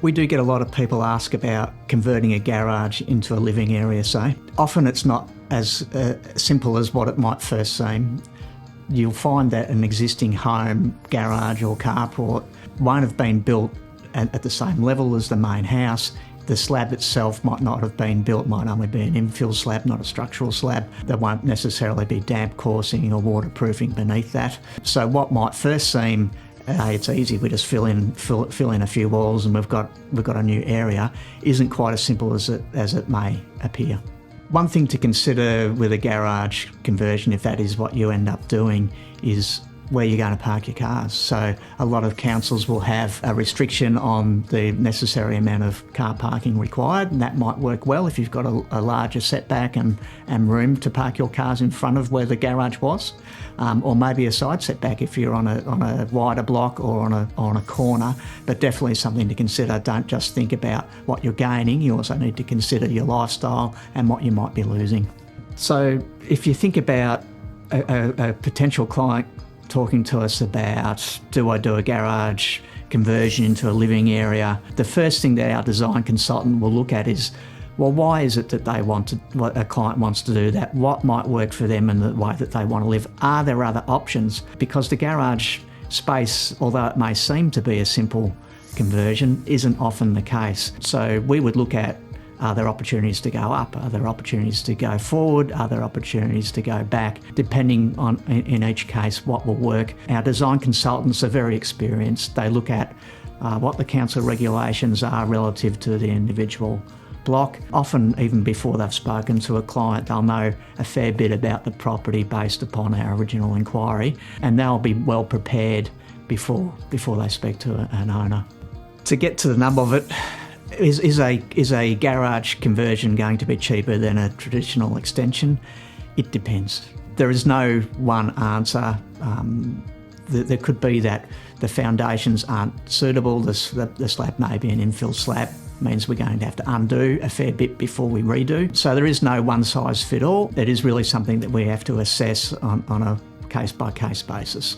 We do get a lot of people ask about converting a garage into a living area, say. Often it's not as simple as what it might first seem. You'll find that an existing home, garage or carport won't have been built at the same level as the main house. The slab itself might not have been built, might only be an infill slab, not a structural slab. There won't necessarily be damp coursing or waterproofing beneath that. So what might first seem, hey, it's easy, we just fill in a few walls and we've got a new area, isn't quite as simple as it may appear. One thing to consider with a garage conversion, if that is what you end up doing, is where you're going to park your cars. So a lot of councils will have a restriction on the necessary amount of car parking required, and that might work well if you've got a larger setback and room to park your cars in front of where the garage was, or maybe a side setback if you're on a wider block or on a corner. But definitely something to consider. Don't just think about what you're gaining, you also need to consider your lifestyle and what you might be losing. So if you think about a potential client talking to us about, do I do a garage conversion into a living area? The first thing that our design consultant will look at is, well, why is it that what a client wants to do that? What might work for them in the way that they want to live? Are there other options? Because the garage space, although it may seem to be a simple conversion, isn't often the case. So we would look at, are there opportunities to go up? Are there opportunities to go forward? Are there opportunities to go back? Depending on, in each case, what will work. Our design consultants are very experienced. They look at what the council regulations are relative to the individual block. Often, even before they've spoken to a client, they'll know a fair bit about the property based upon our original inquiry, and they'll be well prepared before they speak to an owner. To get to the nub of it, is a garage conversion going to be cheaper than a traditional extension? It depends. There is no one answer. There could be that the foundations aren't suitable. The slab may be an infill slab, means we're going to have to undo a fair bit before we redo. So there is no one size fit all. It is really something that we have to assess on a case by case basis.